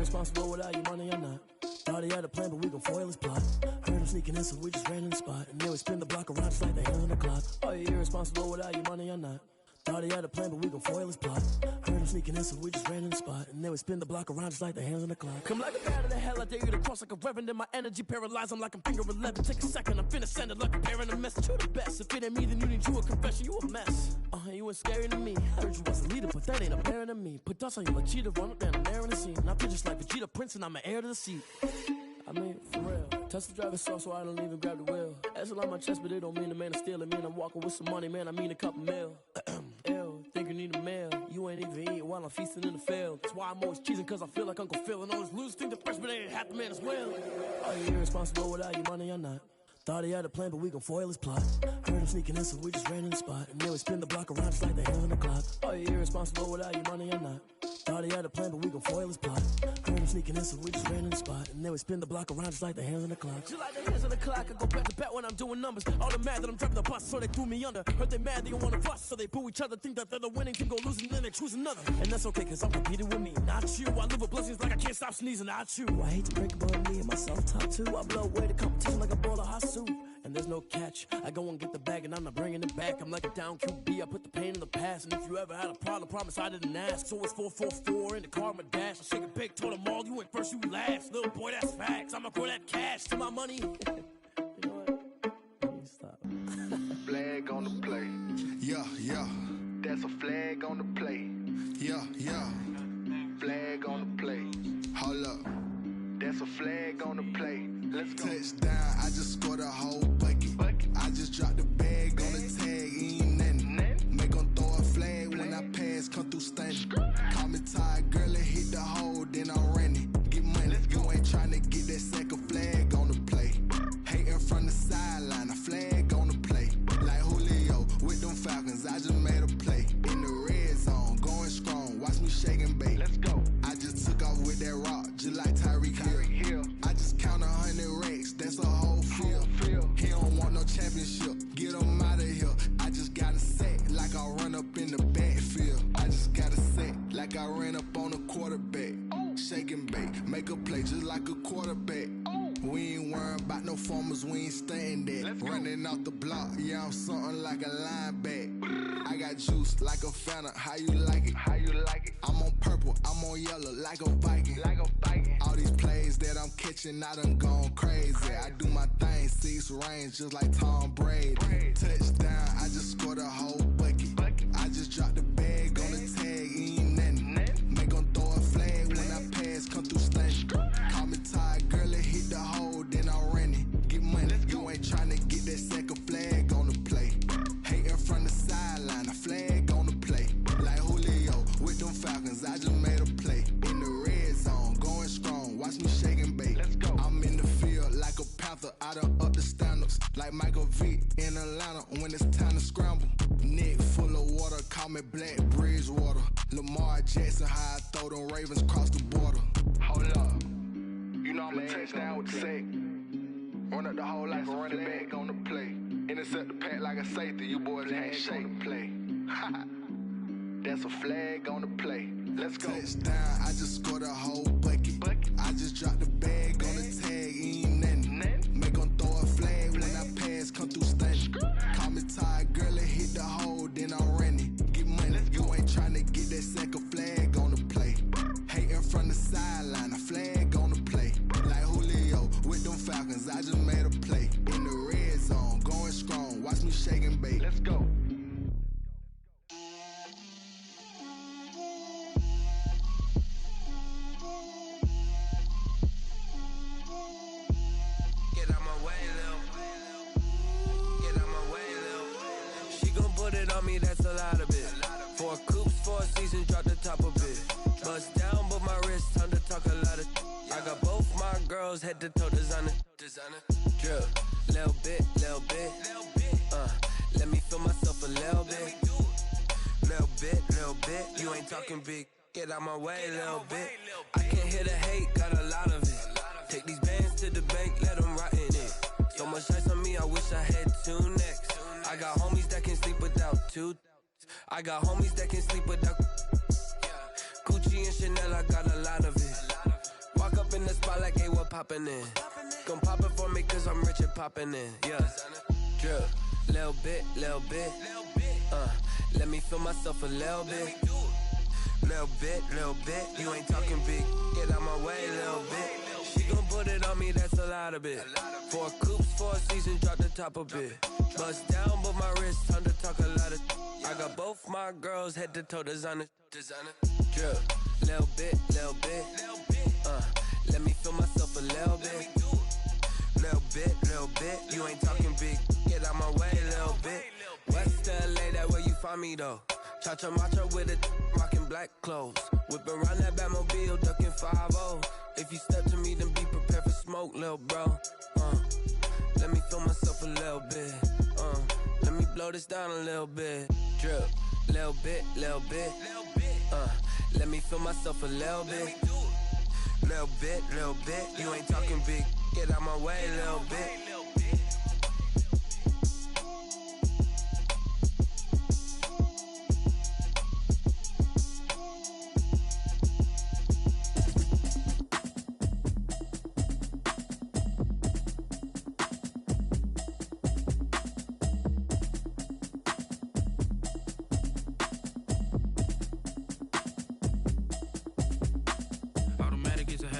irresponsible without your money or not. Thought he had a plan, but we gon' foil his plot. Heard him sneaking in, so we just ran in the spot. And then we spin the block around just like the hands on the clock. Are you irresponsible without your money or not? Thought he had a plan, but we gon' foil his plot. Heard him sneaking in, so we just ran in the spot. And then we spin the block around just like the hands on the clock. Come like a bat of the hell, I dare you to cross like a reverend. And my energy paralyzed, I'm like I'm finger 11. Take a second, I'm finna send it like a parent a message. You the best, if it ain't me, then you need you a confession. You a mess, you ain't scary to me. Heard you was a leader, but that ain't apparent to me. Put dust on you like cheetah, run up down and there in the scene. And I feel just like Vegeta Prince, and I'm an heir to the seat. I mean, for real. Tesla driving soft, so I don't even grab the wheel. That's on my chest, but it don't mean the man is stealing. Mean I'm walking with some money, man, I mean a couple mil. Ew, think you need a meal. You ain't even eating while I'm feasting in the field. That's why I'm always cheesing, cause I feel like Uncle Phil. And all this loose think the freshman ain't half the man as well. Are you irresponsible without your money or not? Thought he had a plan, but we gon' foil his plot. Heard him sneaking in, so we just ran in the spot. And then we spin the block around just like the hands on the clock. Are you irresponsible without your money or not? Thought he had a plan, but we gon' foil his plot. Heard him sneaking in, so we just ran in the spot. And then we spin the block around just like the hands on the clock. Just like the hands on the clock, I go back to back when I'm doing numbers. All the mad that I'm driving the bus, so they threw me under. Heard they mad, they don't wanna fuss, so they boo each other. Think that they're the winning team, go losing, then they choose another. And that's okay, cause I'm competing with me, not you. I live with blessings like I can't stop sneezing, not you. I hate to break it, but me and myself top two. I blow away the competition like a bowl of hot soup. And there's no catch, I go and get the bag and I'm not bringing it back. I'm like a down QB, I put the pain in the past. And if you ever had a problem, promise I didn't ask. So it's 444 in the car, my dash. I shake it big, told them all, you went first, you last. Little boy, that's facts, I'ma grow that cash to my money. You know what? Let me stop. Flag on the play. Yeah, yeah. That's a flag on the play. Yeah, yeah. Flag on the play. Hold up. That's a flag on the play. Let's go. Touchdown, I just scored a whole bucket. I just dropped the bag on the tag, ain't nothing. Make 'em throw a flag when I pass, come through stunning. Call me tired, girl, and hit the hole, then I'm running. Get money, you ain't tryna get that second flag on the play. Hating from the sideline, a flag on the play. Like Julio with them Falcons, I just made a play. In the red zone, going strong, watch me shake and bake. Let's go. I just took off with that rock, just like Tyreek Hill. I just count 100 racks, that's a whole field. He don't want no championship, get him out of here. I just got a sack, like I run up in the backfield. I just got a sack, like I ran up on a quarterback. Shake and bake, make a play just like a quarterback. We ain't worrying about no formers, we ain't staying there. Running off the block, yeah, I'm something like a linebacker. I got juice like a Fanta, how you like it? How you like it? I'm on purple, I'm on yellow, like a Viking. Like a Viking. All these plays that I'm catching, I done gone crazy. I do my thing, 6 range, just like Tom Brady. Touchdown, I just scored a whole bucket. I just dropped the bag on the tag, ain't nothing. Make 'em throw a flag when I pass, come through stunning. Call me tired, girl, and hit the hole, then I'm running. Get money, you ain't tryna get that second flag on the play. Hating from the sideline, a flag on the play. Like Julio with them Falcons, I just made a play. In the red zone, going strong, watch me shake and bake. Let's go. I'm in the field like a Panther, I done up the standards. Like Michael Vick in Atlanta when it's time to scramble. Neck full of water, call me Black Bridgewater. Lamar Jackson, how I throw them Ravens across the border. Hold up. You know I'm a touchdown with the sack. Run up the hole like a running back on the play. Intercept the pack like a safety. You boys ain't shake the play. That's a flag on the play. Let's go. Touchdown, I just scored a whole bucket. I just dropped the bag on the tag, ain't nothing. Make 'em throw a flag when I pass, come through stunning. Call me tired, girl, and hit the hole, then I'm running. Get money, you ain't tryna get that second flag on the play. Hating from the sideline, a flag on the play. Like Julio with them Falcons, I just made a play. In the red zone, going strong, watch me shake and bake. Let's go. Me, that's a lot of it. 4 coops, 4 seasons, drop the top of it. Bust down, but my wrist, time to talk a lot of. I got both my girls, head to toe designer. Drip, little bit. Let me feel myself a little bit. Little bit. You ain't talking big. Get out my way, little bit. I can't hear the hate, got a lot of it. Take these bands to the bank, let them rot in it. So much ice on me, I wish I had 2 necks. I got homies that can sleep without 2. I got homies that can sleep without Gucci and Chanel, I got a lot of it. in the spot like, hey, what poppin' in? Gon' pop it for me cause I'm rich and poppin' in, yeah. Drip, little bit, let me feel myself a little bit. Little bit, you ain't talking big. Get out my way, little bit. She gon' put it on me, that's a lot of it. 4 coops, 4 seasons, drop the top a bit. Bust down, but my wrist, time to talk a lot of. I got both my girls head to toe designer. Drip, little bit, let me feel myself a little bit. Little bit, you ain't talking big. Get out my way, little bit. West LA, that where you find me though. Cha-cha matcha with it, rockin' black clothes. Whip around that Batmobile, ducking 5-0. If you step to me, then be prepared for smoke, lil' bro. Let me feel myself a little bit. Let me blow this down a little bit. Drip, little bit. Let me feel myself a little bit. Little bit, you ain't talking big. Get out my way, little bit.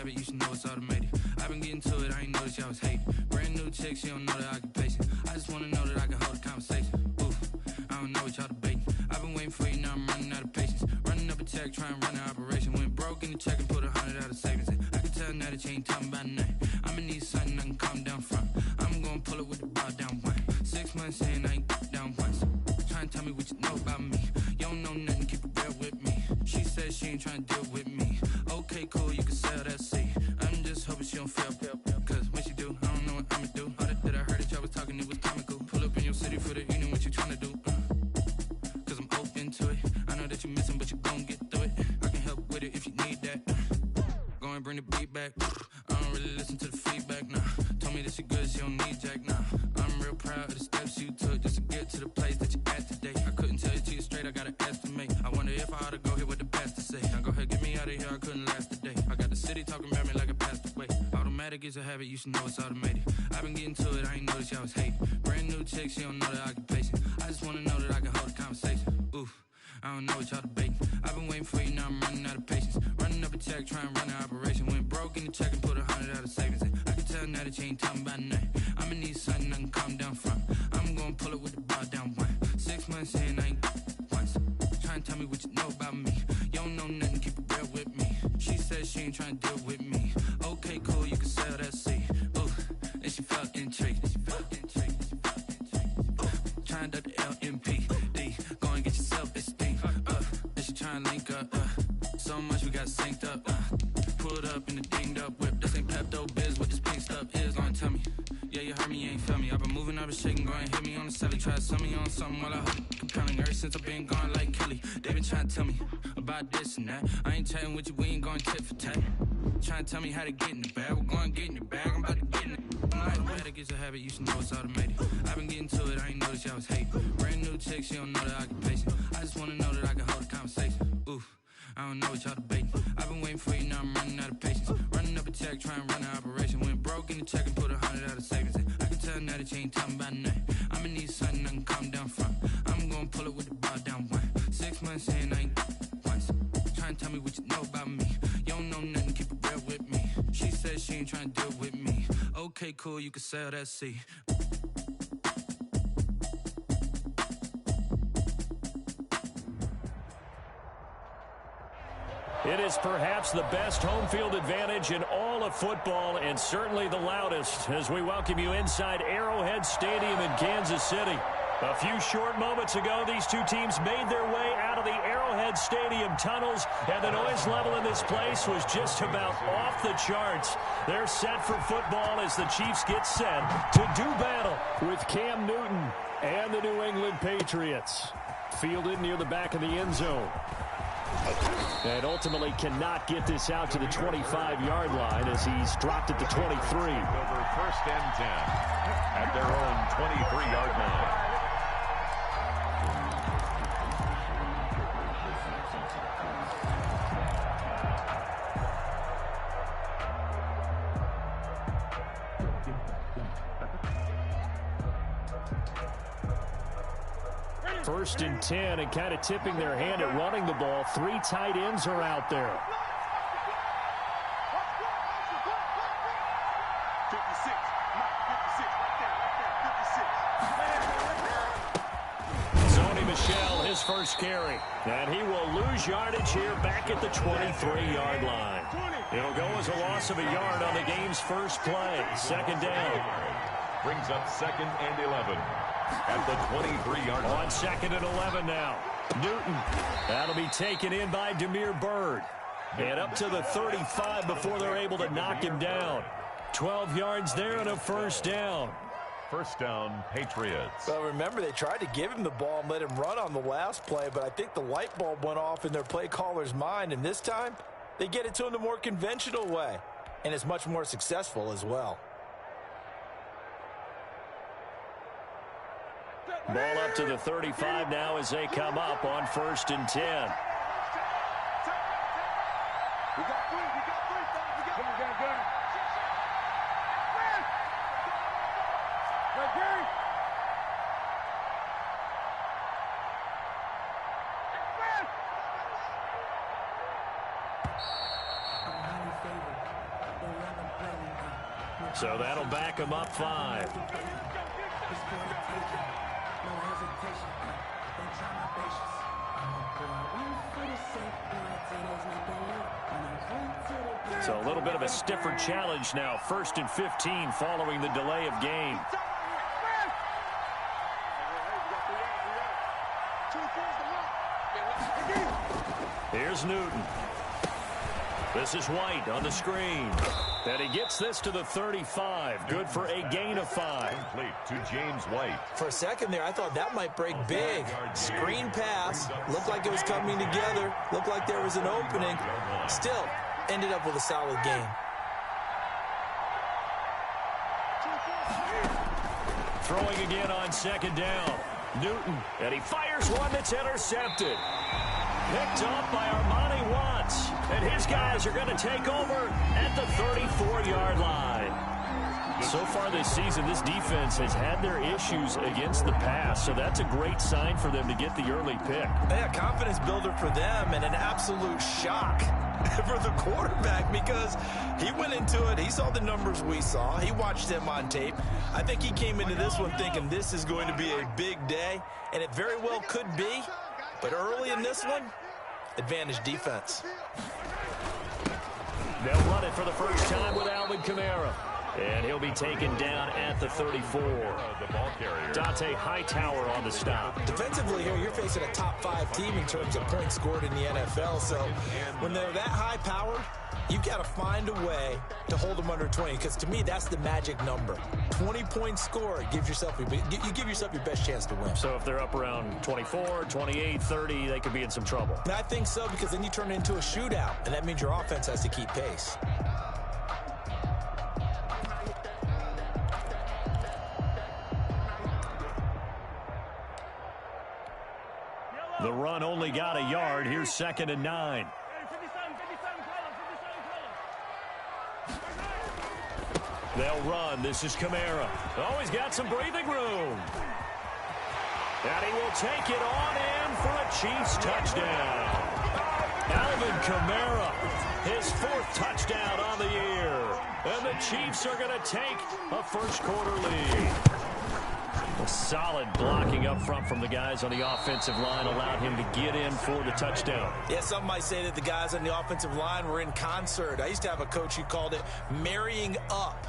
You should know it's automated. I've been getting to it, I ain't noticed y'all was hating. Brand new chick, she don't know the occupation. I just wanna know that I can hold a conversation. Oof, I don't know what y'all debating. I've been waiting for you, now I'm running out of patience. Running up a check, trying to run an operation. Went broke in the check and put 100 out of savings in. I can tell now that you ain't talking about nothing. I'ma need something I can calm down from. I'm gonna pull it with the bar down one. 6 months in, I ain't down once. Trying to tell me what you know about me. You don't know nothing, keep it real with me. She says she ain't trying to deal with me. Okay, cool, you can sell that seat. I'm just hoping she don't feel. Cause when she do, I don't know what I'ma do. All that I heard that y'all was talking, it was comical. Pull up in your city for the evening, what you tryna do? Cause I'm open to it. I know that you missing, but you gon' get through it. I can help with it if you need that. Go and bring the beat back. I don't really listen to the feedback, nah. Told me that she good, she don't need jack, nah. I'm real proud of the steps you took just to get to the place that you at today. I couldn't tell you to you straight, I gotta estimate. I wonder if I ought to go here with the best to say. Now go ahead, get me out of here, I couldn't last a day. I got the city talking about me like I passed away. Automatic is a habit, you should know it's automated. I've been getting to it, I ain't noticed y'all was hating. Brand new chick, she don't know the occupation. I just wanna know that I can hold a conversation. Oof, I don't know what y'all debating. I've been waiting for you, now I'm running out of patience. Running up a check, trying to run an operation. Went broke in the check and put 100 out of savings in. I can tell now that you ain't talking about nothing. I'ma need something I can calm down from. I'm gonna pull it with the bar down one. 6 months in, I ain't once. Trying to tell me what you know about me. You don't know nothing, keep it real with me. She says she ain't trying to deal with me. Okay, cool, you can sell that seat. Ooh, and she felt intrigued. Trying to duck the LMPD. Go and get your self-esteem. And she trying to link up. So much we got synced up. Pulled up in the dinged up whip. This ain't Pepto-Biz, what this pink stuff is. Gonna tell me. Yeah, you heard me, you ain't feel me. I've been moving, I've been shaking, go and hit me on the celly. Try to sell me on something while I hold it compelling. Ever since I've been gone like Kelly, they been trying to tell me about this and that. I ain't chatting with you, we ain't going tit for tat. Trying to tell me how to get in the bag. We're going to get in the bag, I'm about to get in it. Automatic is a habit, you should know it's automated. I've been getting to it, I ain't noticed y'all was hating. Brand new chick, she don't know the occupation. I just wanna know that I can hold a conversation. Oof, I don't know what y'all debating. I've been waiting for you, now I'm running out of patience. Running up a check, trying to run an operation. Went broke in the check and put 100 out of savings in. I can tell now that you ain't talking about nothing. I'ma need something I can calm down from. I'm gonna pull it with the bar down one. 6 months in, I ain't once. Trying to tell me what you know about me. You don't know nothing, keep it real with me. She says she ain't trying to deal with me. Okay, cool, you can sell that seat. It is perhaps the best home field advantage in all of football, and certainly the loudest, as we welcome you inside Arrowhead Stadium in Kansas City. A few short moments ago, these two teams made their way out of the Arrowhead Stadium tunnels, and the noise level in this place was just about off the charts. They're set for football as the Chiefs get set to do battle with Cam Newton and the New England Patriots. Fielded near the back of the end zone. And ultimately cannot get this out to the 25-yard line as he's dropped at the 23. Over 1st and 10 at their own 23-yard line. First and 10, and kind of tipping their hand at running the ball. 3 tight ends are out there. 56. Sony Michel, his first carry. And he will lose yardage here back at the 23-yard line. It'll go as a loss of a yard on the game's first play. Second down. Brings up 2nd and 11 at the 23-yard line. On 2nd and 11 now. Newton. That'll be taken in by Demir Bird. And up to the 35 before they're able to knock him down. 12 yards there and a first down. First down, Patriots. Well, remember, they tried to give him the ball and let him run on the last play, but I think the light bulb went off in their play caller's mind, and this time they get it to him the more conventional way, and it's much more successful as well. Ball up to the 35 now as they come up on 1st and 10. We got three. Gun. Right, Gary. So that'll back him up 5. So a little bit of a stiffer challenge now. 1st and 15 following the delay of game. Here's Newton. This is White on the screen. And he gets this to the 35. Good for a gain of 5. Complete to James White. For a second there, I thought that might break big. Screen pass. Looked like it was coming together. Looked like there was an opening. Still, ended up with a solid gain. Throwing again on 2nd down. Newton. And he fires one that's intercepted. Picked up by Armani Watts. And his guys are going to take over at the 34-yard line. So far this season, this defense has had their issues against the pass, so that's a great sign for them to get the early pick. Yeah, confidence builder for them and an absolute shock for the quarterback because he went into it. He saw the numbers we saw. He watched them on tape. I think he came into this one thinking this is going to be a big day, and it very well could be. But early in this one, advantage defense. They'll run it for the first time with Alvin Kamara. And he'll be taken down at the 34. The ball carrier. Dante Hightower on the stop. Defensively here, you're facing a top 5 team in terms of points scored in the NFL. So when they're that high powered, you've got to find a way to hold them under 20. Because to me, that's the magic number. 20 points scored gives yourself you give yourself your best chance to win. So if they're up around 24, 28, 30, they could be in some trouble. And I think so, because then you turn it into a shootout, and that means your offense has to keep pace. The run only got a yard. Here's 2nd and 9. They'll run. This is Kamara. Oh, he's got some breathing room. And he will take it on in for a Chiefs touchdown. Alvin Kamara, his 4th touchdown on the year. And the Chiefs are going to take a first-quarter lead. A solid blocking up front from the guys on the offensive line allowed him to get in for the touchdown. Yeah, some might say that the guys on the offensive line were in concert. I used to have a coach who called it marrying up,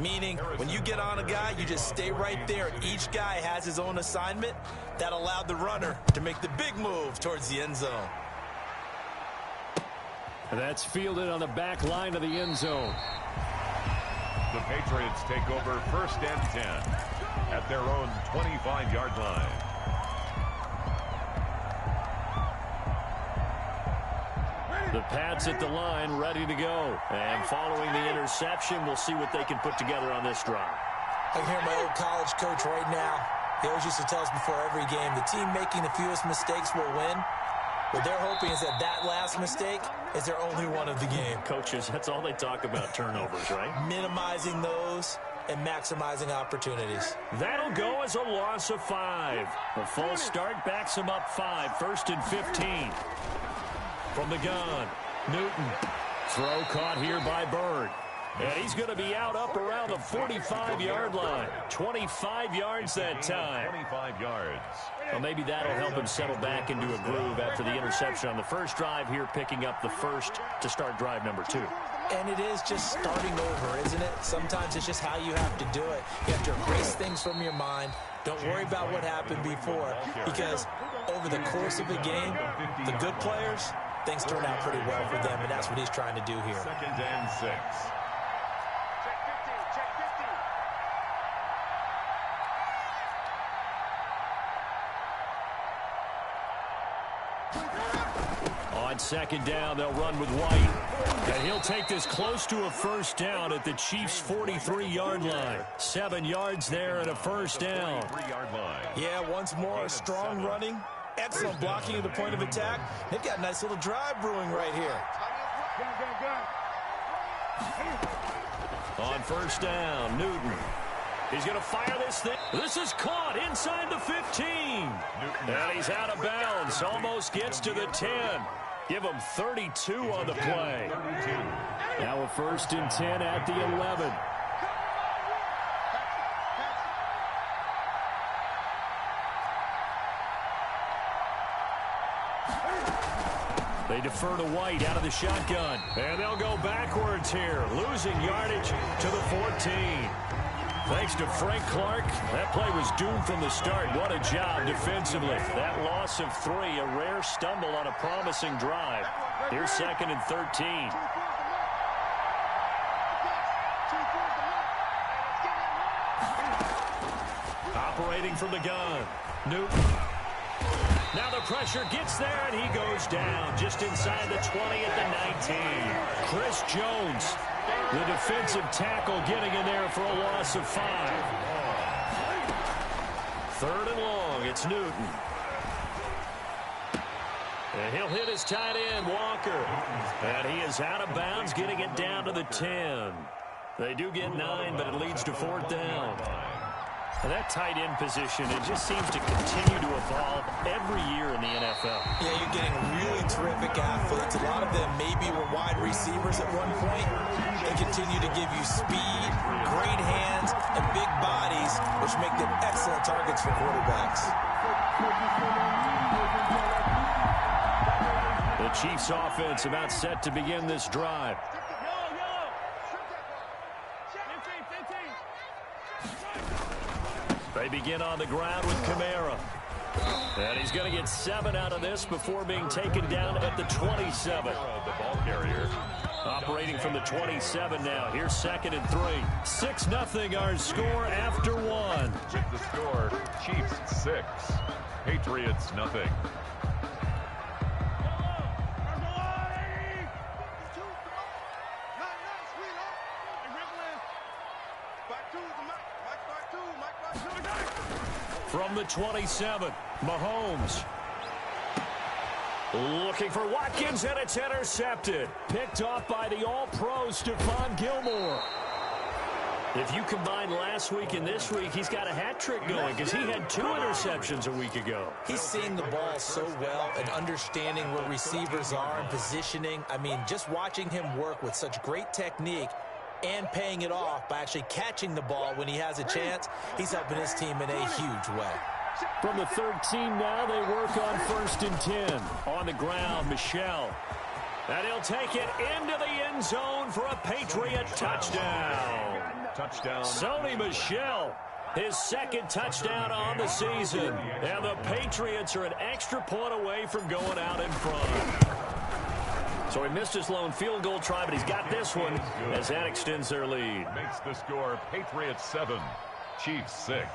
meaning when you get on a guy, you just stay right there. Each guy has his own assignment. That allowed the runner to make the big move towards the end zone. That's fielded on the back line of the end zone. The Patriots take over 1st and 10 at their own 25-yard line. The Pats at the line, ready to go. And following the interception, we'll see what they can put together on this drive. I can hear my old college coach right now. He always used to tell us before every game, the team making the fewest mistakes will win. What they're hoping is that last mistake is their only one of the game. Coaches, that's all they talk about, turnovers, right? Minimizing those and maximizing opportunities. That'll go as a loss of 5. A false start backs him up 5. 1st and 15. From the gun, Newton. Throw caught here by Bird. And he's going to be out up around the 45-yard line. 25 yards that time. 25 yards. Well, maybe that'll help him settle back into a groove after the interception on the first drive here, picking up the first to start drive number 2. And it is just starting over, isn't it? Sometimes it's just how you have to do it. You have to erase things from your mind. Don't worry about what happened before, because over the course of a game, the good players, things turn out pretty well for them, and that's what he's trying to do here. 2nd and 6. On 2nd down, they'll run with White. And he'll take this close to a first down at the Chiefs' 43-yard line. 7 yards there and a first down. 3-yard line. Yeah, once more, strong running. Excellent blocking at the point of attack. They've got a nice little drive brewing right here. On 1st down, Newton. He's going to fire this thing. This is caught inside the 15. And he's out of bounds. Almost gets to the 10. Give him 32 on the play. Now a 1st and 10 at the 11. They defer to White out of the shotgun. And they'll go backwards here, losing yardage to the 14. Thanks to Frank Clark, that play was doomed from the start. What a job defensively. That loss of 3, a rare stumble on a promising drive. Here's 2nd and 13. Operating from the gun, Newton. Now the pressure gets there, and he goes down just inside the 20 at the 19. Chris Jones, the defensive tackle, getting in there for a loss of 5. 3rd and long, it's Newton. And he'll hit his tight end, Walker. And he is out of bounds, getting it down to the 10. They do get 9, but it leads to 4th down. And that tight end position, it just seems to continue to evolve every year in the NFL. Yeah, you're getting really terrific athletes. A lot of them maybe were wide receivers at one point. They continue to give you speed, great hands, and big bodies, which make them excellent targets for quarterbacks. The Chiefs offense about set to begin this drive. They begin on the ground with Kamara. And he's going to get 7 out of this before being taken down at the 27. The ball carrier. Operating from the 27 now. Here's 2nd and 3. 6-0 our score after 1. With the score, Chiefs 6, Patriots nothing. From the 27, Mahomes. Looking for Watkins, and it's intercepted. Picked off by the All-Pro Stephon Gilmore. If you combine last week and this week, he's got a hat trick going because he had 2 interceptions a week ago. He's seeing the ball so well and understanding where receivers are and positioning. I mean, just watching him work with such great technique and paying it off by actually catching the ball when he has a chance, he's helping his team in a huge way. From the 13 now, they work on 1st and 10. On the ground, Michel. And he'll take it into the end zone for a Patriot touchdown. Touchdown. Sony Michel, his 2nd touchdown on the season. And the Patriots are an extra point away from going out in front. So he missed his lone field goal try, but he's got this one as that extends their lead. Makes the score Patriots 7, Chiefs 6.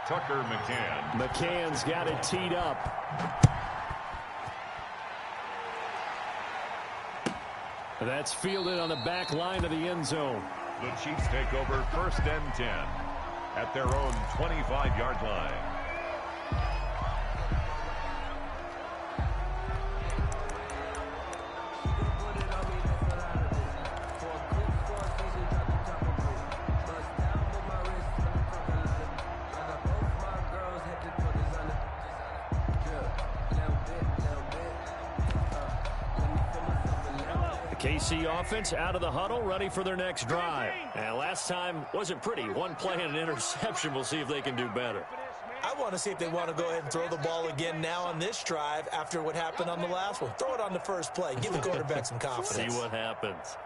Tucker McCann. McCann's got it teed up. That's fielded on the back line of the end zone. The Chiefs take over 1st and 10 at their own 25-yard line. KC offense out of the huddle, ready for their next drive. And last time wasn't pretty. One play and an interception. We'll see if they can do better. I want to see if they want to go ahead and throw the ball again now on this drive after what happened on the last one. Throw it on the first play. Give the quarterback some confidence. See what happens.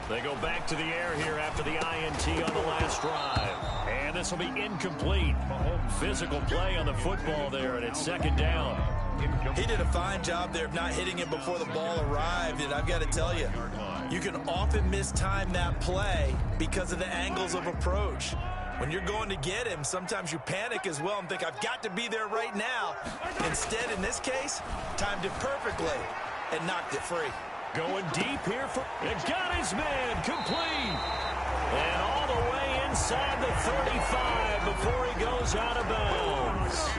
They go back to the air here after the INT on the last drive. And this will be incomplete. Physical play on the football there, and it's second down. He did a fine job there of not hitting it before the ball arrived, and I've got to tell you, you can often mistime that play because of the angles of approach. When you're going to get him, sometimes you panic as well and think, I've got to be there right now. Instead, in this case, timed it perfectly and knocked it free. Going deep here for it. Got his man complete. And all the way inside the 35 before he goes out of bounds.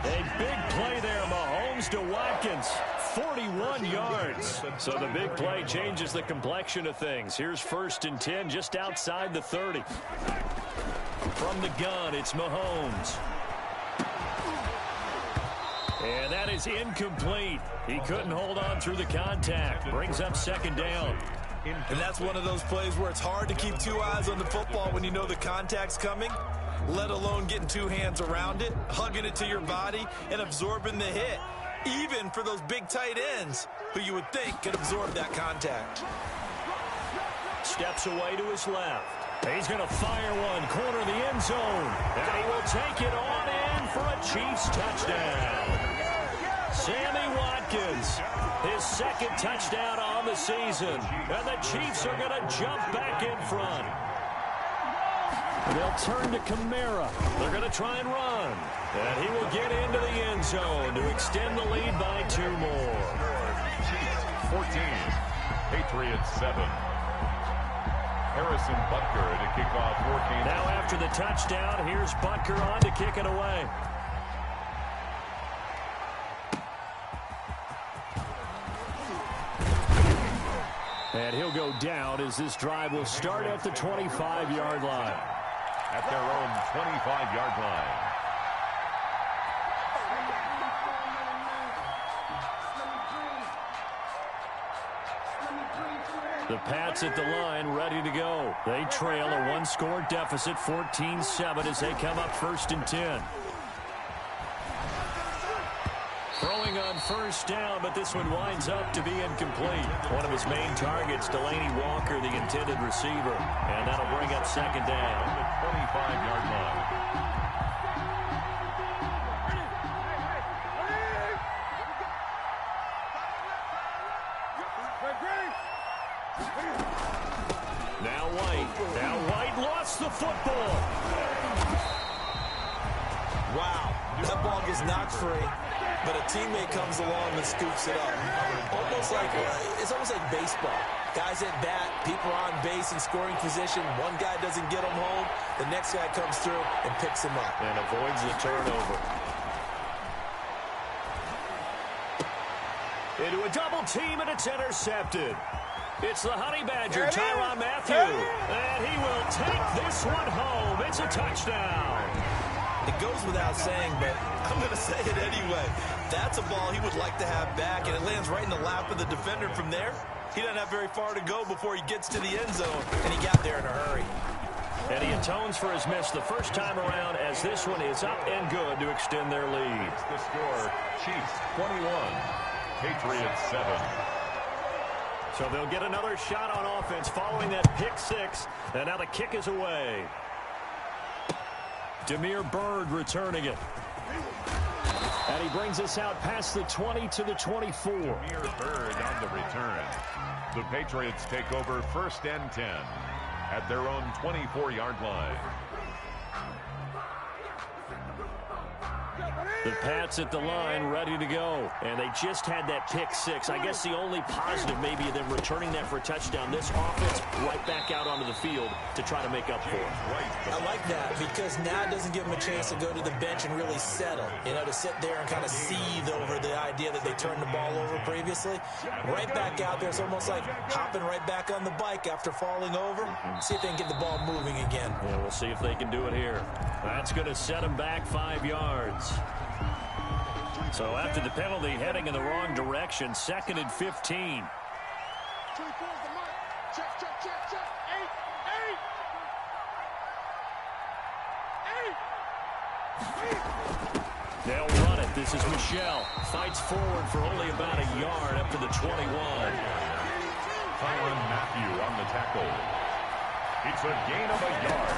A big play there, Mahomes to Watkins. 41 yards. So the big play changes the complexion of things. Here's 1st and 10 just outside the 30. From the gun, it's Mahomes. And that is incomplete. He couldn't hold on through the contact. Brings up second down. And that's one of those plays where it's hard to keep two eyes on the football when you know the contact's coming, let alone getting two hands around it, hugging it to your body, and absorbing the hit. Even for those big tight ends who you would think could absorb that contact. Steps away to his left. He's going to fire one, corner of the end zone. And he will take it on in for a Chiefs touchdown. Sammy Watkins, his second touchdown on the season. And the Chiefs are going to jump back in front. They'll turn to Kamara. They're going to try and run. And he will get into the end zone to extend the lead by 2 more. Chiefs 14, Patriots 7. Harrison Butker to kick off 14. Now after the touchdown, here's Butker on to kick it away. And he'll go down as this drive will start at the 25-yard line. At their own 25-yard line. The Pats at the line, ready to go. They trail a one-score deficit, 14-7, as they come up 1st and 10. Throwing on 1st down, but this one winds up to be incomplete. One of his main targets, Delaney Walker, the intended receiver. And that'll bring up 2nd down. The 25-yard line. Now White lost the football. Wow, that ball gets knocked free, but a teammate comes along and scoops it up. It's almost like baseball. Guys at bat, people on base in scoring position. One guy doesn't get him home, the next guy comes through and picks him up. And avoids the turnover. Into a double team, and it's intercepted. It's the Honey Badger, Tyrann Mathieu. And he will take this one home. It's a touchdown. It goes without saying, but I'm going to say it anyway. That's a ball he would like to have back, and it lands right in the lap of the defender from there. He doesn't have very far to go before he gets to the end zone, and he got there in a hurry. And he atones for his miss the first time around, as this one is up and good to extend their lead. The score, Chiefs 21, Patriots 7. So they'll get another shot on offense following that pick 6. And now the kick is away. Damiere Byrd returning it. And he brings us out past the 20 to the 24. Damiere Byrd on the return. The Patriots take over 1st and 10 at their own 24-yard line. The Pats at the line, ready to go. And they just had that pick 6. I guess the only positive maybe of them returning that for a touchdown. This offense right back out onto the field to try to make up for it. I like that because now it doesn't give them a chance to go to the bench and really settle. You know, to sit there and kind of seethe over the idea that they turned the ball over previously. Right back out there. It's almost like hopping right back on the bike after falling over. See if they can get the ball moving again. Yeah, we'll see if they can do it here. That's going to set them back 5 yards. So after the penalty, heading in the wrong direction, 2nd and 15. till he pulls the mark. Check, check, check, check. 8. They'll run it. This is Michelle. Fights forward for only about a yard up to the 21. Tyron Matthew on the tackle. It's a gain of a yard.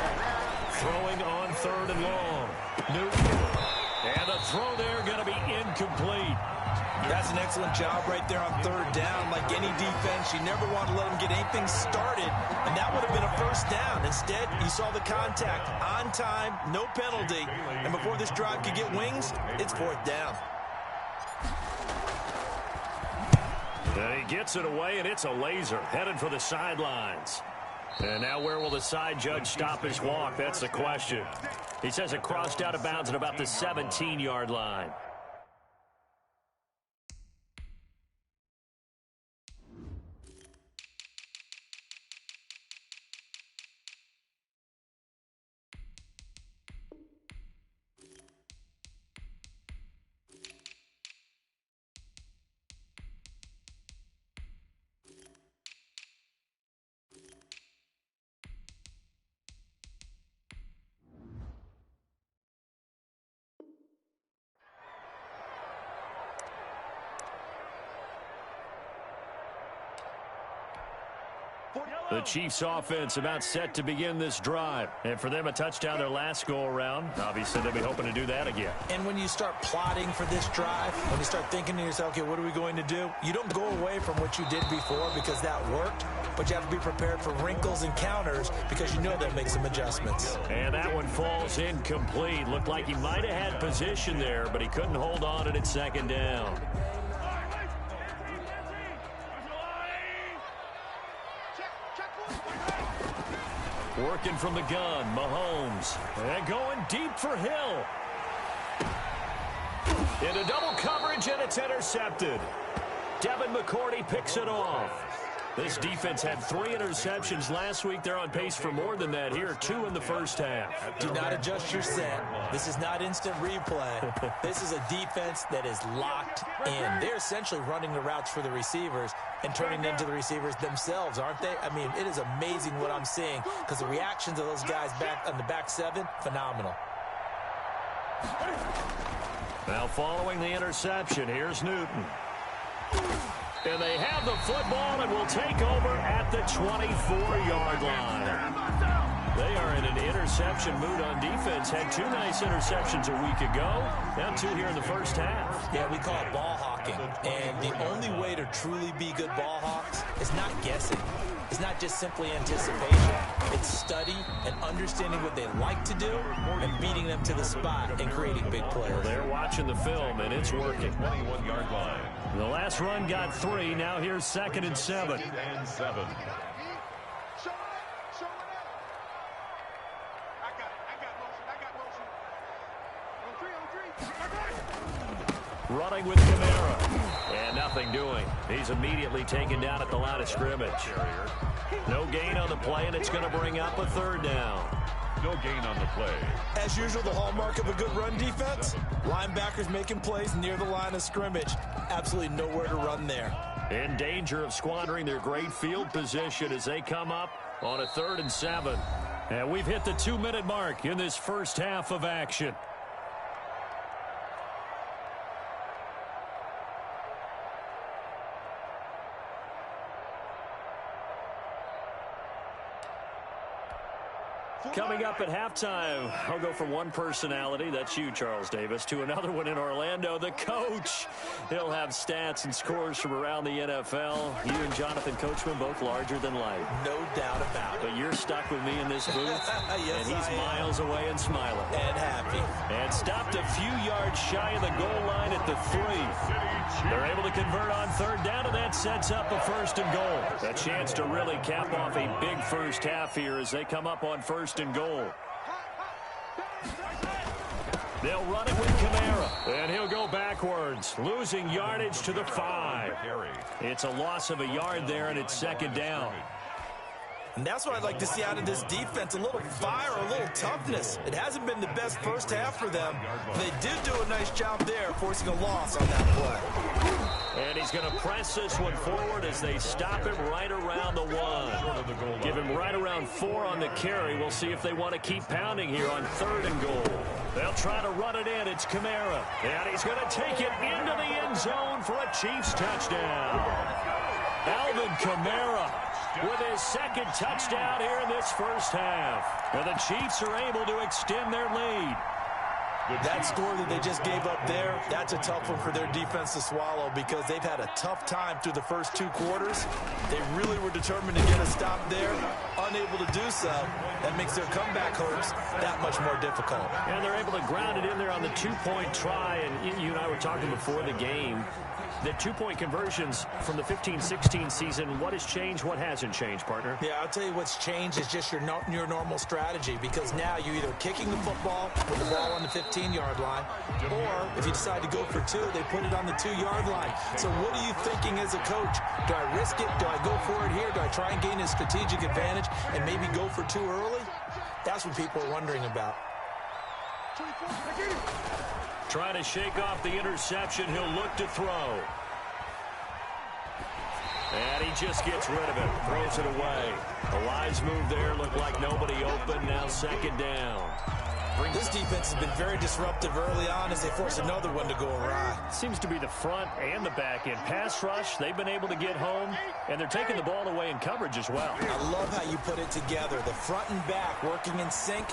Throwing on 3rd and long. Newton. And the throw there going to be incomplete. That's an excellent job right there on 3rd down. Like any defense, you never want to let them get anything started, and that would have been a 1st down. Instead, you saw the contact on time, no penalty, and before this drive could get wings, it's 4th down. And he gets it away, and it's a laser headed for the sidelines. And now where will the side judge stop his walk? That's the question. He says it crossed out of bounds at about the 17-yard line. The Chiefs offense about set to begin this drive. And for them, a touchdown their last go-around. Obviously, they'll be hoping to do that again. And when you start plotting for this drive, when you start thinking to yourself, okay, what are we going to do? You don't go away from what you did before because that worked, but you have to be prepared for wrinkles and counters because you know they'll make some adjustments. And that one falls incomplete. Looked like he might have had position there, but he couldn't hold on at 2nd down. Working from the gun, Mahomes. And going deep for Hill. Into double coverage, and it's intercepted. Devin McCourty picks it off. This defense had 3 interceptions last week. They're on pace for more than that here, 2 in the first half. Do not adjust your set. This is not instant replay. This is a defense that is locked in. They're essentially running the routes for the receivers and turning them to the receivers themselves, aren't they? I mean, it is amazing what I'm seeing because the reactions of those guys back on the back 7, phenomenal. Now following the interception, here's Newton. And they have the football and will take over at the 24-yard line. They are in an interception mood on defense. Had 2 nice interceptions a week ago. Now 2 here in the first half. Yeah, we call it ball hawking. And the only way to truly be good ball hawks is not guessing. It's not just simply anticipation. It's study and understanding what they like to do and beating them to the spot and creating big plays. Well, they're watching the film, and it's working. 21-yard line. The last run got 3. Now here's 2nd and 7. 2nd and 7. Running with Kamara. And nothing doing. He's immediately taken down at the line of scrimmage. No gain on the play, and it's going to bring up a 3rd down. No gain on the play. As usual, the hallmark of a good run defense, linebackers making plays near the line of scrimmage. Absolutely nowhere to run there. In danger of squandering their great field position as they come up on a 3rd and 7. And we've hit the 2-minute mark in this first half of action. Coming up at halftime, I'll go from one personality, that's you, Charles Davis, to another one in Orlando, the coach. He'll have stats and scores from around the NFL. You and Jonathan Coachman, both larger than life. No doubt about it. But you're stuck with me in this booth, yes, and he's miles away and smiling. And happy. And stopped a few yards shy of the goal line at the 3. They're able to convert on 3rd down, and that sets up a 1st and goal. A chance to really cap off a big first half here as they come up on 1st and goal. They'll run it with Kamara, and he'll go backwards, losing yardage to the 5. It's a loss of a yard there, and it's 2nd down. And that's what I'd like to see out of this defense, a little fire, a little toughness. It hasn't been the best first half for them. They did do a nice job there, forcing a loss on that play. And he's going to press this one forward as they stop him right around the 1. Give him right around 4 on the carry. We'll see if they want to keep pounding here on 3rd and goal. They'll try to run it in. It's Kamara. And he's going to take it into the end zone for a Chiefs touchdown. Alvin Kamara with his 2nd touchdown here in this first half. And the Chiefs are able to extend their lead. That score that they just gave up there, that's a tough one for their defense to swallow because they've had a tough time through the first 2 quarters. They really were determined to get a stop there, unable to do so. That makes their comeback hopes that much more difficult. And they're able to ground it in there on the 2-point try. And you and I were talking before the game. The 2-point conversions from the 15-16 season, what has changed, what hasn't changed, partner? Yeah, I'll tell you what's changed is just your normal strategy because now you're either kicking the football with the ball on the 15-yard line, or if you decide to go for 2, they put it on the 2-yard line. So what are you thinking as a coach? Do I risk it? Do I go for it here? Do I try and gain a strategic advantage and maybe go for 2 early? That's what people are wondering about. Trying to shake off the interception. He'll look to throw. And he just gets rid of it. Throws it away. The lines move there. Look like nobody open. Now 2nd down. This defense has been very disruptive early on as they force another one to go awry. Seems to be the front and the back end. Pass rush, they've been able to get home, and they're taking the ball away in coverage as well. I love how you put it together. The front and back working in sync.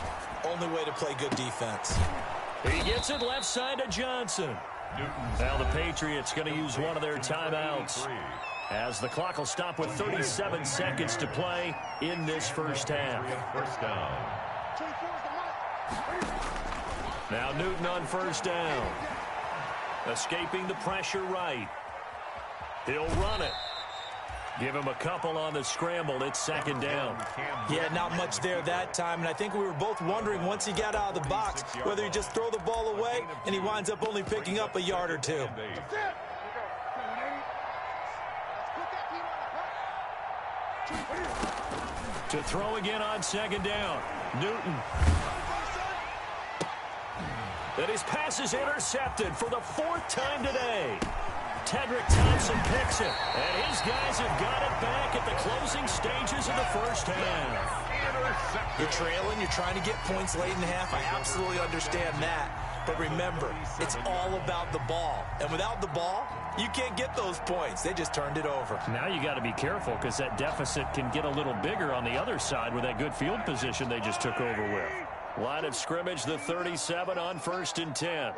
Only way to play good defense. He gets it left side to Johnson. Now the Patriots going to use one of their timeouts as the clock will stop with 37 seconds to play in this first half. First down. Now Newton on first down. Escaping the pressure right. He'll run it. Give him a couple on the scramble. It's 2nd down. Yeah, not much there that time. And I think we were both wondering once he got out of the box whether he just throw the ball away and he winds up only picking up a yard or 2. To throw again on 2nd down. Newton. And his pass is intercepted for the 4th time today. Tedrick Thompson picks it, and his guys have got it back at the closing stages of the first half. You're trailing, you're trying to get points late in the half. I absolutely understand that. But remember, it's all about the ball. And without the ball, you can't get those points. They just turned it over. Now you got to be careful because that deficit can get a little bigger on the other side with that good field position they just took over with. Line of scrimmage, the 37 on 1st and 10.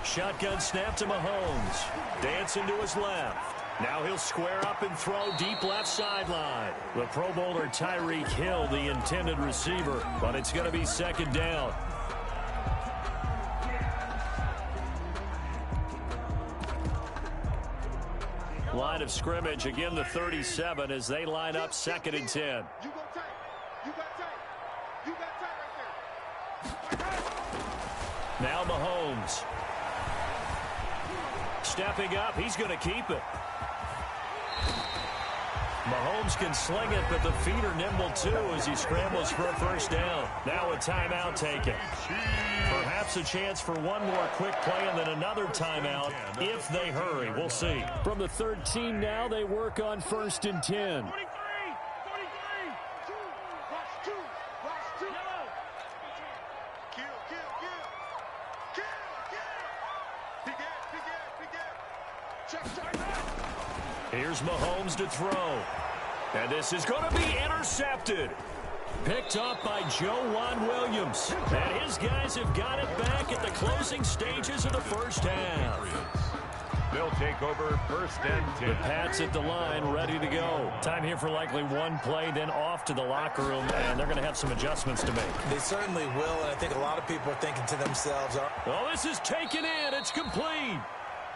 Shotgun snap to Mahomes. Dancing to his left. Now he'll square up and throw deep left sideline. The Pro Bowler Tyreek Hill, the intended receiver, but it's going to be 2nd down. Line of scrimmage, again the 37 as they line up 2nd and 10. Now Mahomes. Stepping up, he's going to keep it. Mahomes can sling it, but the feet are nimble too as he scrambles for a first down. Now a timeout taken. Perhaps a chance for one more quick play and then another timeout if they hurry. We'll see. From the 13 now, they work on 1st and 10. Here's Mahomes to throw. And this is going to be intercepted. Picked up by Joejuan Williams. And his guys have got it back at the closing stages of the first half. They'll take over 1st and 10. The Pats at the line, ready to go. Time here for likely one play, then off to the locker room, and they're going to have some adjustments to make. They certainly will, and I think a lot of people are thinking to themselves, oh, this is taken in. It's complete.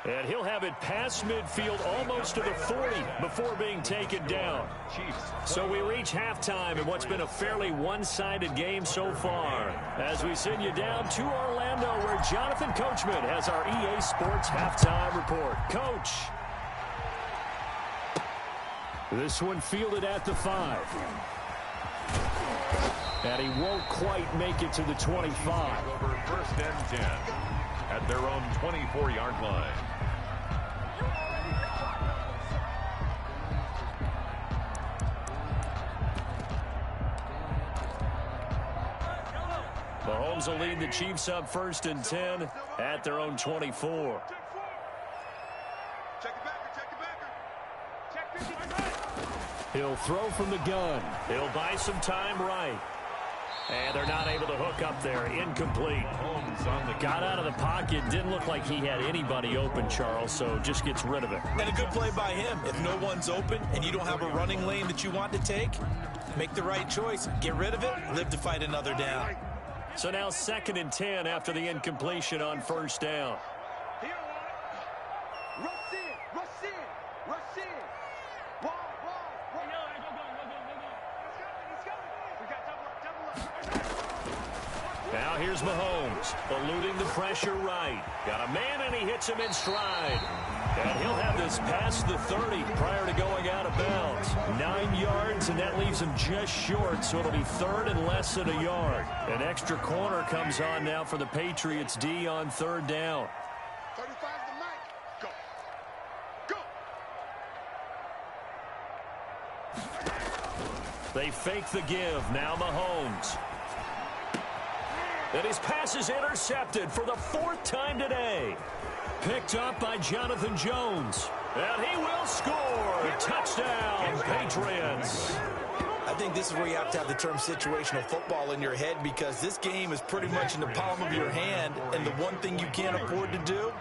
And he'll have it past midfield almost to the 40 before being taken down. So we reach halftime in what's been a fairly one-sided game so far. As we send you down to Orlando where Jonathan Coachman has our EA Sports halftime report. Coach. This one fielded at the 5. And he won't quite make it to the 25. Over 1st and 10 at their own 24-yard line. Mahomes will lead the Chiefs up 1st and 10 at their own 24. He'll throw from the gun. He'll buy some time right. And they're not able to hook up there. Incomplete. Got out of the pocket. Didn't look like he had anybody open, Charles, so just gets rid of it. And a good play by him. If no one's open and you don't have a running lane that you want to take, make the right choice. Get rid of it. Live to fight another down. So now 2nd and 10 after the incompletion on 1st down. Now here's Mahomes, eluding the pressure right. Got a man, and he hits him in stride. And he'll have this past the 30 prior to going out of bounds. 9 yards, and that leaves him just short, so it'll be 3rd and less than a yard. An extra corner comes on now for the Patriots D on 3rd down. 35 to Mike. Go. They fake the give. Now Mahomes. And his pass is intercepted for the 4th time today. Picked up by Jonathan Jones. And he will score. Touchdown, Patriots. I think this is where you have to have the term situational football in your head, because this game is pretty much in the palm of your hand, and the one thing you can't afford to do,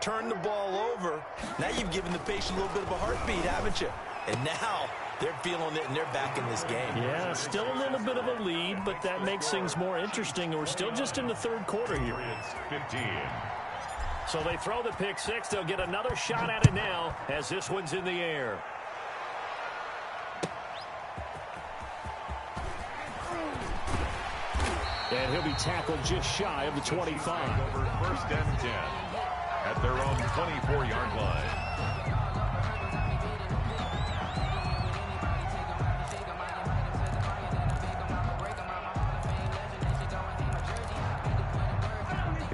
turn the ball over. Now you've given the patient a little bit of a heartbeat, haven't you? And now they're feeling it, and they're back in this game. Yeah, still a little bit of a lead, but that makes things more interesting. We're still just in the 3rd quarter here. 15. So they throw the pick six. They'll get another shot at it now as this one's in the air. And he'll be tackled just shy of the 25. Over 1st and 10 at their own 24-yard line.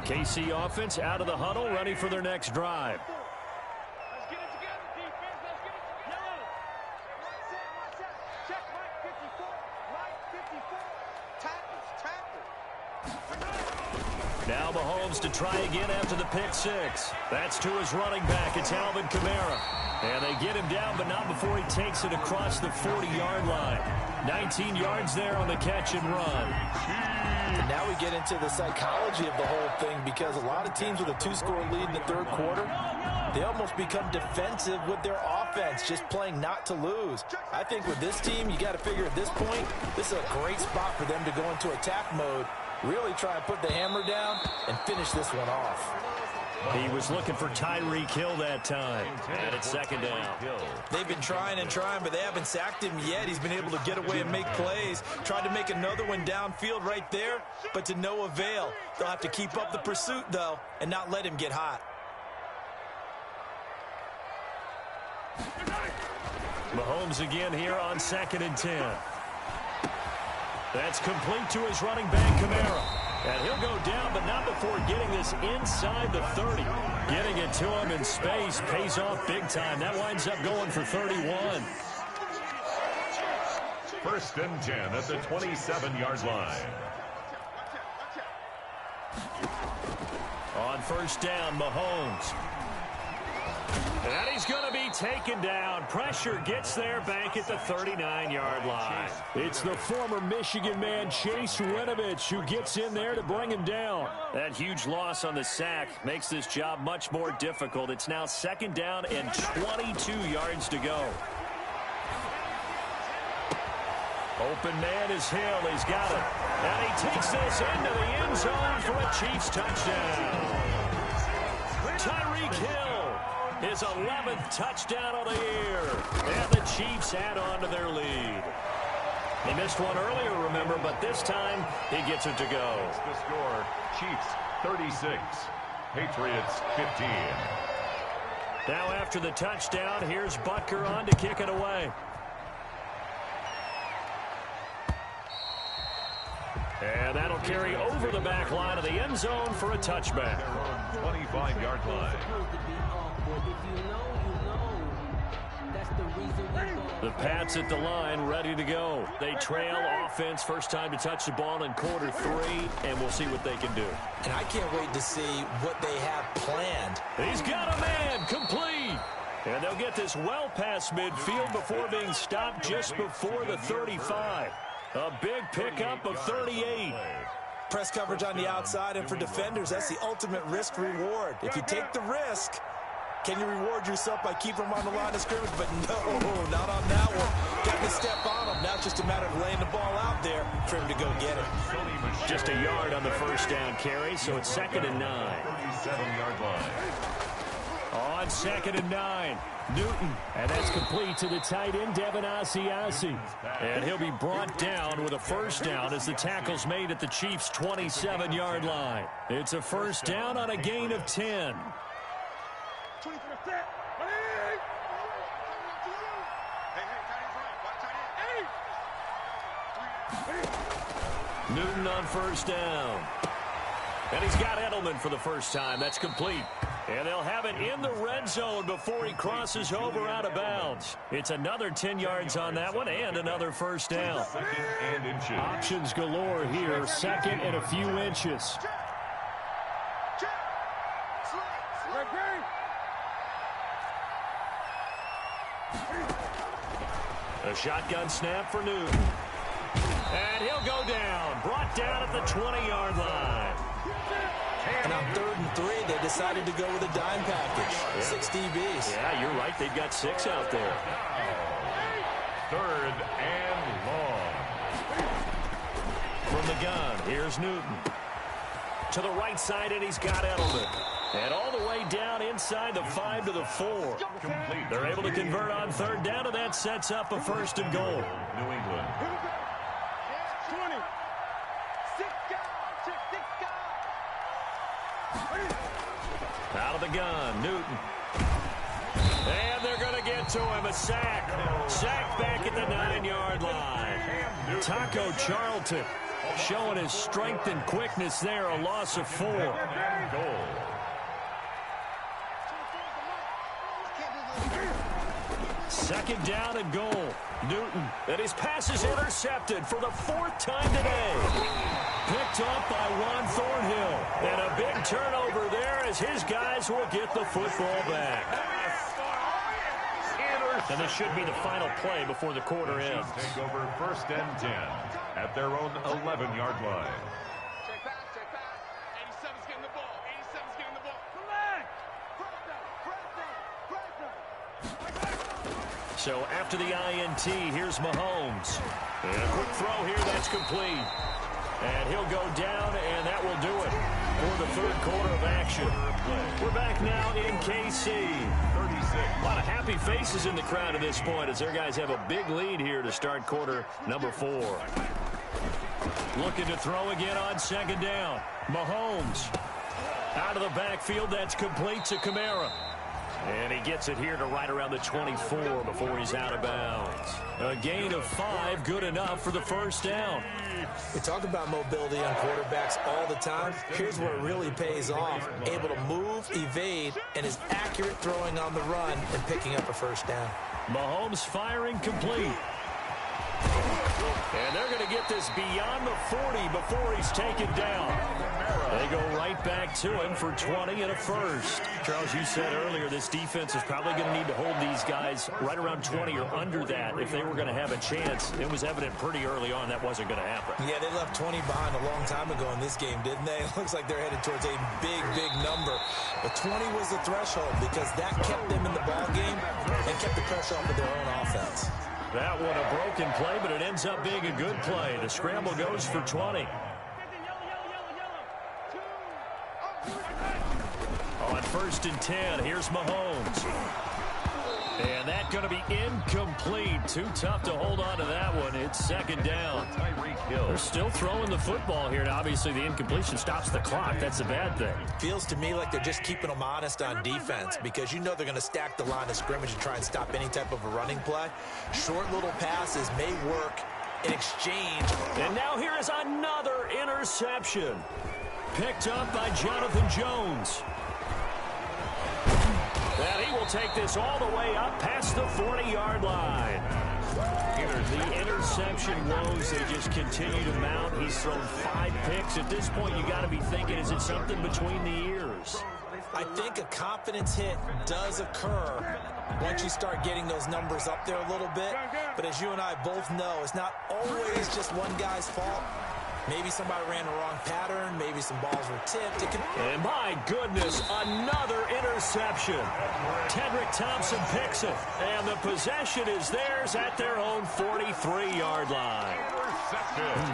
KC offense out of the huddle, ready for their next drive. Let's get it together, defense. Let's get it together. Check Mike 54. Mike 54. Tackles. Now Mahomes to try again after the pick six. That's to his running back. It's Alvin Kamara. And they get him down, but not before he takes it across the 40-yard line. 19 yards there on the catch and run. And now we get into the psychology of the whole thing, because a lot of teams with a 2-score lead in the 3rd quarter, they almost become defensive with their offense, just playing not to lose. I think with this team, you got to figure at this point, this is a great spot for them to go into attack mode, really try and put the hammer down and finish this one off. He was looking for Tyreek Hill that time, and it's 2nd down. They've been trying and trying, but they haven't sacked him yet. He's been able to get away and make plays. Tried to make another one downfield right there, but to no avail. They'll have to keep up the pursuit, though, and not let him get hot. Mahomes again here on 2nd and 10. That's complete to his running back, Kamara. And he'll go down, but not before getting this inside the 30. Getting it to him in space pays off big time. That winds up going for 31. 1st and 10 at the 27-yard line. On 1st down, Mahomes. And he's going to be taken down. Pressure gets there back at the 39-yard line. It's the former Michigan man, Chase Winovich, who gets in there to bring him down. That huge loss on the sack makes this job much more difficult. It's now 2nd down and 22 yards to go. Open man is Hill. He's got it. And he takes this into the end zone for a Chiefs touchdown. Tyreek Hill. His 11th touchdown of the year. And the Chiefs add on to their lead. He missed one earlier, remember, but this time he gets it to go. It's the score, Chiefs 36, Patriots 15. Now after the touchdown, here's Butker on to kick it away. And that'll carry over the back line of the end zone for a touchback. 25-yard line. The Pats at the line, ready to go. They trail offense, first time to touch the ball in quarter 3, and we'll see what they can do. And I can't wait to see what they have planned. He's got a man, complete. And they'll get this well past midfield before being stopped just before the 35. A big pickup of 38. Press coverage on the outside, and for defenders, that's the ultimate risk-reward. If you take the risk, can you reward yourself by keeping them on the line of scrimmage? But no, not on that one. Got to step on them. Now it's just a matter of laying the ball out there for him to go get it. Just a yard on the first down carry, so it's 2nd and 9. 37-yard line. On 2nd and 9, Newton, and that's complete to the tight end, Devin Asiasi. And he'll be brought down with a first down as the tackle's made at the Chiefs' 27-yard line. It's a first down on a gain of 10. Newton on first down. And he's got Edelman for the first time. That's complete. And they'll have it in the red zone before he crosses over out of bounds. It's another 10 yards on that one and another first down. Options galore here. 2nd and a few inches. A shotgun snap for Newton. And he'll go down. Brought down at the 20-yard line. And on 3rd and 3, they decided to go with a dime package. Yeah. 6 DBs. Yeah, you're right. They've got 6 out there. 3rd and long. From the gun, here's Newton. To the right side, and he's got Edelman. And all the way down inside the 5 to the 4. Complete. They're able to convert on 3rd down, and that sets up a 1st and goal. New England. 20. Out of the gun, Newton. And they're going to get to him. A sack. Sack back at the 9-yard line. Taco Charlton showing his strength and quickness there. A loss of 4. Goal. Second down and goal. Newton, and his pass is intercepted for the 4th time today. Picked up by Juan Thornhill. And a big turnover there as his guys will get the football back. And this should be the final play before the quarter ends. Take over 1st and 10 at their own 11-yard line. Check back. 87's getting the ball. 87's getting the ball. So after the INT, here's Mahomes. And a quick throw here, that's complete. And he'll go down, and that will do it for the 3rd quarter of action. We're back now in KC. 36. A lot of happy faces in the crowd at this point as their guys have a big lead here to start quarter number 4. Looking to throw again on 2nd down. Mahomes out of the backfield, that's complete to Kamara. And he gets it here to right around the 24 before he's out of bounds. A gain of 5, good enough for the first down. We talk about mobility on quarterbacks all the time. Here's where it really pays off. Able to move, evade, and is accurate throwing on the run and picking up a first down. Mahomes firing complete. And they're going to get this beyond the 40 before he's taken down. They go right back to him for 20 and a first. Charles, you said earlier this defense is probably going to need to hold these guys right around 20 or under that if they were going to have a chance. It was evident pretty early on that wasn't going to happen. Yeah, they left 20 behind a long time ago in this game, didn't they? It looks like they're headed towards a big, big number. But 20 was the threshold because that kept them in the ball game and kept the pressure off of their own offense. That one a broken play, but it ends up being a good play. The scramble goes for 20. On 1st and 10, here's Mahomes. And that's going to be incomplete. Too tough to hold on to that one. It's 2nd down. They're still throwing the football here. Now, obviously, the incompletion stops the clock. That's a bad thing. Feels to me like they're just keeping them honest on defense because you know they're going to stack the line of scrimmage and try and stop any type of a running play. Short little passes may work in exchange. And now here is another interception. Picked up by Jonathan Jones. And he will take this all the way up past the 40-yard line. The interception woes, they just continue to mount. He's thrown 5 picks. At this point, you got to be thinking, is it something between the ears? I think a confidence hit does occur once you start getting those numbers up there a little bit. But as you and I both know, it's not always just one guy's fault. Maybe somebody ran the wrong pattern. Maybe some balls were tipped. And my goodness, another interception. Tedrick Thompson picks it. And the possession is theirs at their own 43-yard line.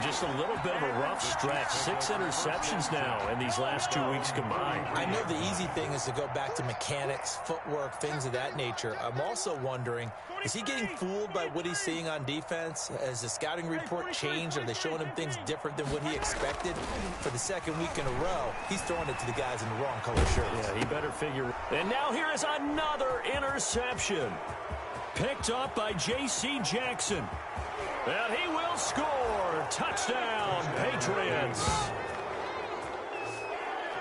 Just a little bit of a rough stretch. 6 interceptions now in these last 2 weeks combined. I know the easy thing is to go back to mechanics, footwork, things of that nature. I'm also wondering, is he getting fooled by what he's seeing on defense? Has the scouting report changed? Are they showing him things different than what he expected? For the second week in a row, he's throwing it to the guys in the wrong color shirts. Yeah, he better figure. And now here is another interception. Picked up by J.C. Jackson. And he will score. Touchdown, Patriots.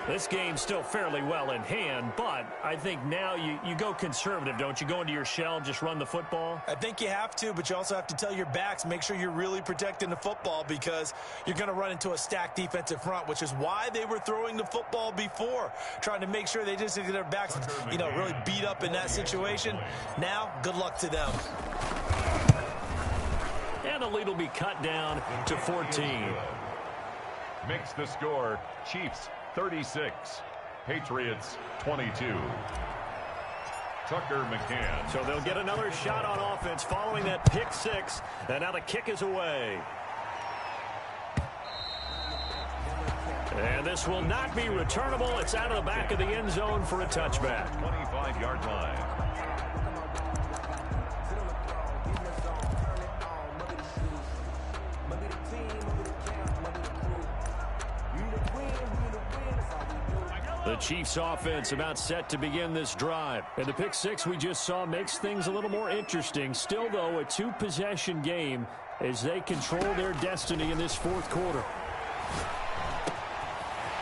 This game's still fairly well in hand, but I think now you go conservative, don't you? Go into your shell and just run the football? I think you have to, but you also have to tell your backs, make sure you're really protecting the football because you're going to run into a stacked defensive front, which is why they were throwing the football before, trying to make sure they just get their backs, really beat up in that situation. Now, good luck to them. And the lead will be cut down to 14. Makes the score Chiefs 36, Patriots 22. Tucker McCann. So they'll get another shot on offense following that pick 6. And now the kick is away. And this will not be returnable. It's out of the back of the end zone for a touchback. 25-yard line. The Chiefs offense about set to begin this drive. And the pick 6 we just saw makes things a little more interesting. Still, though, a 2-possession game as they control their destiny in this fourth quarter.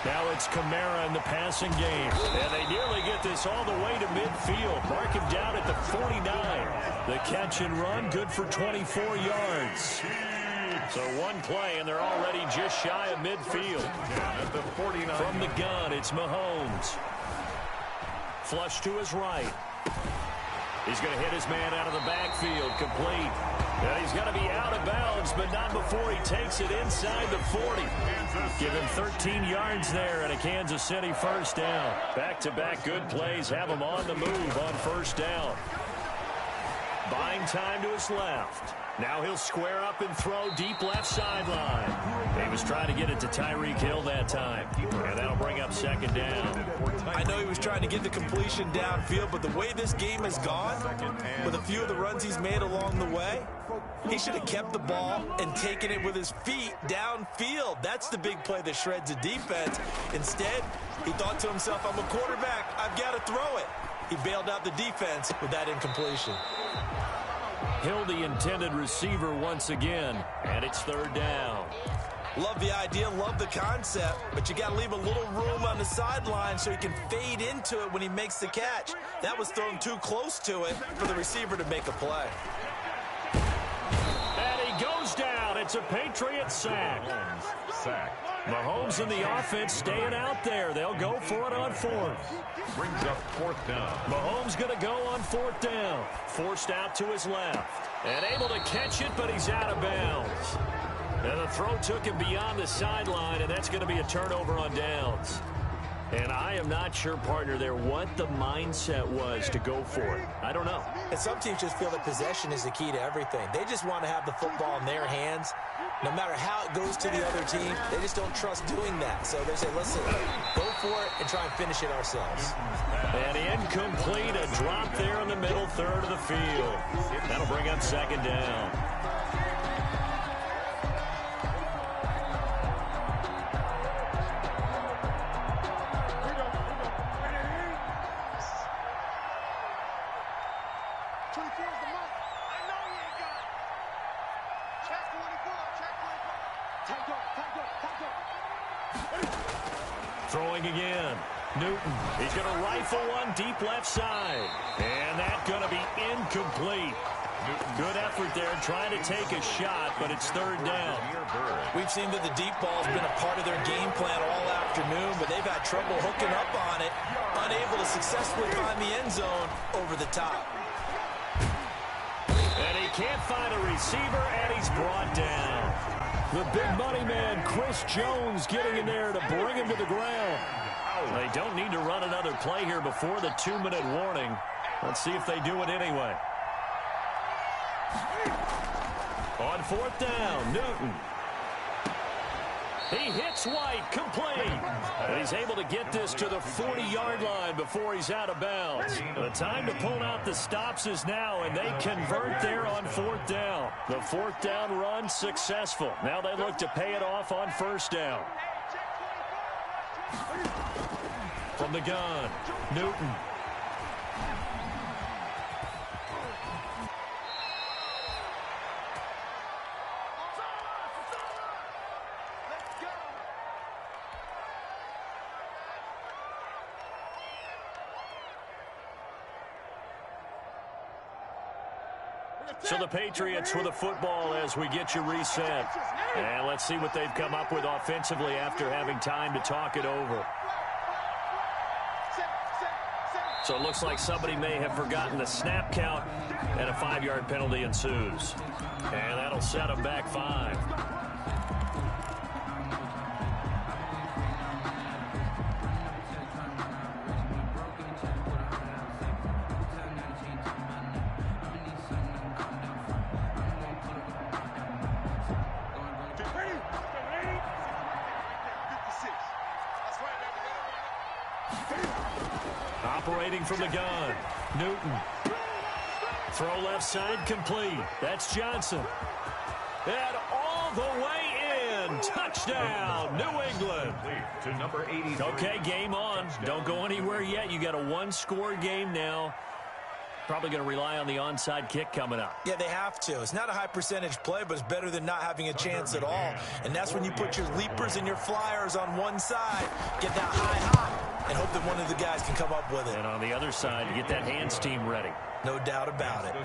Now it's Kamara in the passing game. And they nearly get this all the way to midfield. Mark him down at the 49. The catch and run, good for 24 yards. So one play, and they're already just shy of midfield. At the 49. From the gun, it's Mahomes. Flush to his right. He's going to hit his man out of the backfield, complete. And he's going to be out of bounds, but not before he takes it inside the 40. Give him 13 yards there and a Kansas City first down. Back-to-back good plays have him on the move on first down. Buying time to his left. Now he'll square up and throw deep left sideline. He was trying to get it to Tyreek Hill that time. And that'll bring up second down. I know he was trying to get the completion downfield, but the way this game has gone, with a few of the runs he's made along the way, he should have kept the ball and taken it with his feet downfield. That's the big play that shreds a defense. Instead, he thought to himself, I'm a quarterback. I've got to throw it. He bailed out the defense with that incompletion. Hill, the intended receiver once again, and it's third down. Love the idea, love the concept, but you got to leave a little room on the sideline so he can fade into it when he makes the catch. That was thrown too close to it for the receiver to make a play. And he goes down. It's a Patriot sack. Mahomes and the offense staying out there. They'll go for it on fourth. Brings up fourth down. Mahomes going to go on fourth down. Forced out to his left. And able to catch it, but he's out of bounds. And the throw took him beyond the sideline, and that's going to be a turnover on downs. And I am not sure, partner, there what the mindset was to go for it. I don't know. And some teams just feel that possession is the key to everything. They just want to have the football in their hands. No matter how it goes to the other team, they just don't trust doing that. So they say, listen, go for it and try and finish it ourselves. And incomplete, a drop there in the middle third of the field. That'll bring up second down. I know he ain't got it. Check 24. Throwing again. Newton. He's going to rifle one deep left side. And that's going to be incomplete. Good effort there trying to take a shot, but it's third down. We've seen that the deep ball's been a part of their game plan all afternoon, but they've had trouble hooking up on it, unable to successfully find the end zone over the top. And he can't find a receiver, and he's brought down. The big money man, Chris Jones, getting in there to bring him to the ground. They don't need to run another play here before the 2-minute warning. Let's see if they do it anyway. On fourth down, Newton. He hits White, complete. And he's able to get this to the 40-yard line before he's out of bounds. The time to pull out the stops is now, and they convert there on fourth down. The fourth down run successful. Now they look to pay it off on first down. From the gun, Newton. So the Patriots with the football as we get you reset. And let's see what they've come up with offensively after having time to talk it over. So it looks like somebody may have forgotten the snap count, and a 5-yard penalty ensues. And that'll set them back 5. Operating from the gun, Newton. Throw left side complete. That's Johnson. And all the way in. Touchdown, New England. To number 83. Okay, game on. Don't go anywhere yet. You got a 1-score game now. Probably going to rely on the onside kick coming up. Yeah, they have to. It's not a high percentage play, but it's better than not having a chance at all. And that's when you put your leapers and your flyers on one side, get that high hop, and hope that one of the guys can come up with it. And on the other side, you get that hands team ready. No doubt about it.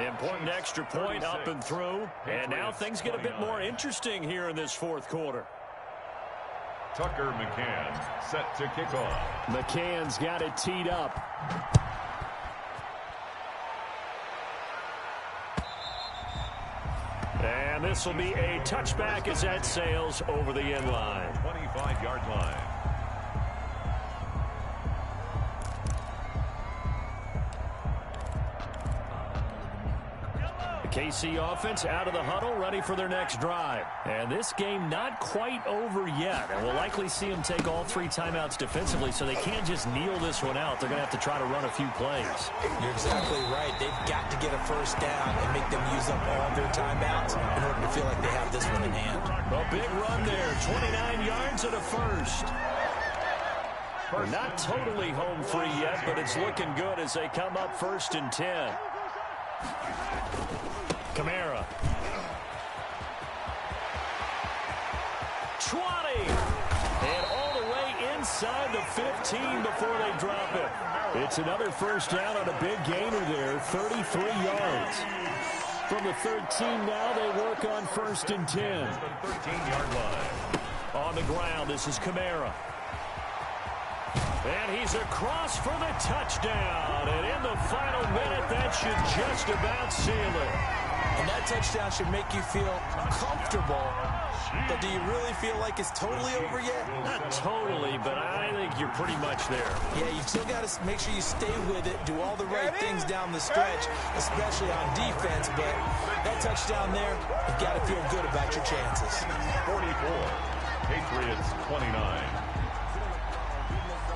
Important extra point up and through. And now things get a bit more interesting here in this fourth quarter. Tucker McCann set to kick off. McCann's got it teed up. And this will be a touchback as that sails over the end line. 25-yard line. The KC offense out of the huddle, ready for their next drive. And this game not quite over yet. And we'll likely see them take all 3 timeouts defensively, so they can't just kneel this one out. They're going to have to try to run a few plays. You're exactly right. They've got to get a first down and make them use up all their timeouts in order to feel like they have this one in hand. A big run there, 29 yards and a first. Not totally home free yet, but it's looking good as they come up 1st and 10. Kamara. 20. And all the way inside the 15 before they drop it. It's another first down on a big gainer there, 33 yards. From the 13 now, they work on 1st and 10. 13-yard line. On the ground, this is Kamara. And he's across for the touchdown. And in the final minute, that should just about seal it. And that touchdown should make you feel comfortable. But do you really feel like it's totally over yet? Not totally, but I think you're pretty much there. Yeah, you've still got to make sure you stay with it, do all the right things down the stretch, especially on defense. But that touchdown there, you've got to feel good about your chances. 44, Patriots 29.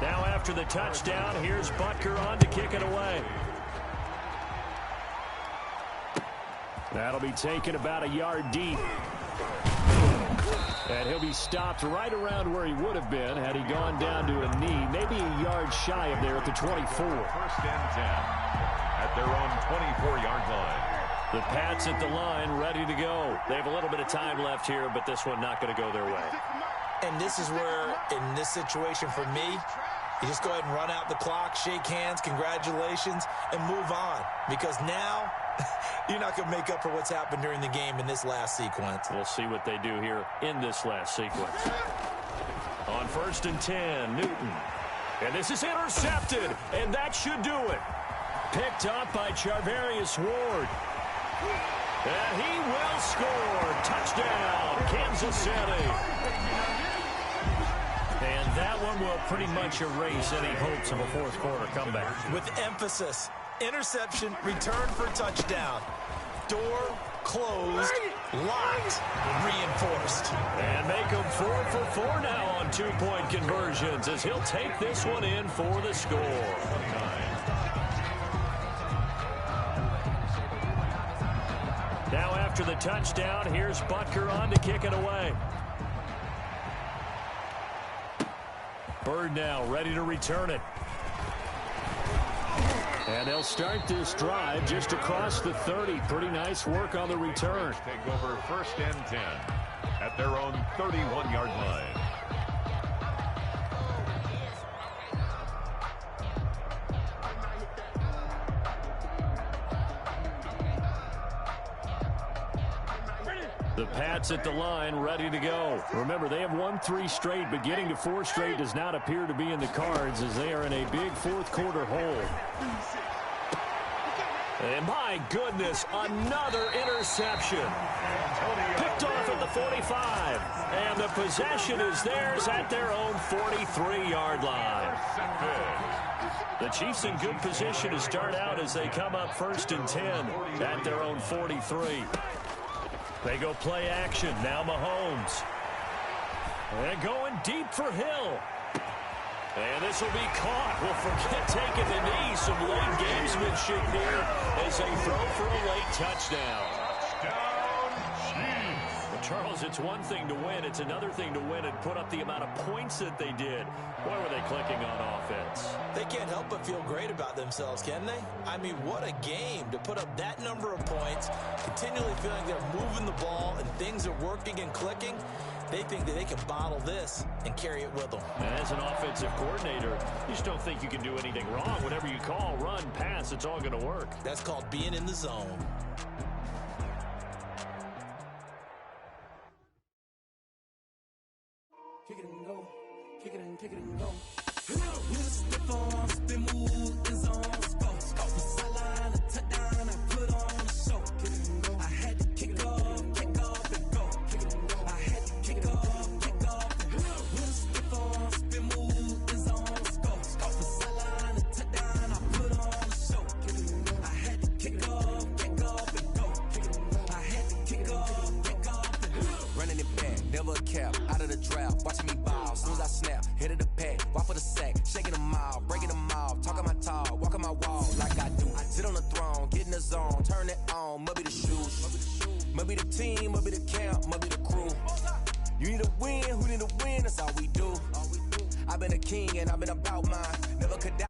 Now after the touchdown, here's Butker on to kick it away. That'll be taken about a yard deep. And he'll be stopped right around where he would have been had he gone down to a knee, maybe a yard shy of there at the 24. 1st and 10 at their own 24-yard line. The Pats at the line, ready to go. They have a little bit of time left here, but this one not going to go their way. And this is where, in this situation for me, you just go ahead and run out the clock, shake hands, congratulations, and move on. Because now, you're not going to make up for what's happened during the game in this last sequence. We'll see what they do here in this last sequence. On 1st and 10, Newton. And this is intercepted, and that should do it. Picked up by Charvarius Ward. And he will score. Touchdown, Kansas City. And that one will pretty much erase any hopes of a fourth quarter comeback. With emphasis, interception, return for touchdown. Door closed, locked, reinforced. And make him 4 for 4 now on two-point conversions as he'll take this one in for the score. Now after the touchdown, here's Butker on to kick it away. Bird now ready to return it. And they'll start this drive just across the 30. Pretty nice work on the return. Take over 1st and 10 at their own 31-yard line. The Pats at the line, ready to go. Remember, they have won 3 straight, but getting to 4 straight does not appear to be in the cards as they are in a big fourth quarter hole. And my goodness, another interception. Picked off at the 45. And the possession is theirs at their own 43-yard line. The Chiefs in good position to start out as they come up 1st and 10 at their own 43. They go play action. Now Mahomes. And going deep for Hill. And this will be caught. We'll forget taking the knee. Some late gamesmanship here as they throw for a late touchdown. Well, Charles, it's one thing to win. It's another thing to win and put up the amount of points that they did. Boy, were they clicking on offense. They can't help but feel great about themselves, can they? I mean, what a game to put up that number of points, continually feeling they're moving the ball and things are working and clicking. They think that they can bottle this and carry it with them. And as an offensive coordinator, you just don't think you can do anything wrong. Whatever you call, run, pass, it's all going to work. That's called being in the zone. Kick it and go. Kick it and kick it and go. With a stiff arm, spin move, in zone, scope. From sideline to touchdown, I put on a show. Kick it and go. I had to kick off and go. Kick it and go. I had to kick off and go. With a stiff arm, spin move, in zone, scope. From sideline to touchdown, I put on a show. Kick it and go. I had to kick off and go. Kick it and go. I had to kick off and go. Running it back, never a cap, out of the draft, watching me ball, soon as I snap, head of the pack, walk for the sack, shaking them all, breaking them all, talking my talk, walking my wall like I do, sit on the throne, get in the zone, turn it on, maybe the shoes, maybe the team, maybe the camp, maybe the crew, you need a win, who need a win, that's all we do, I've been a king and I've been about mine, never could die.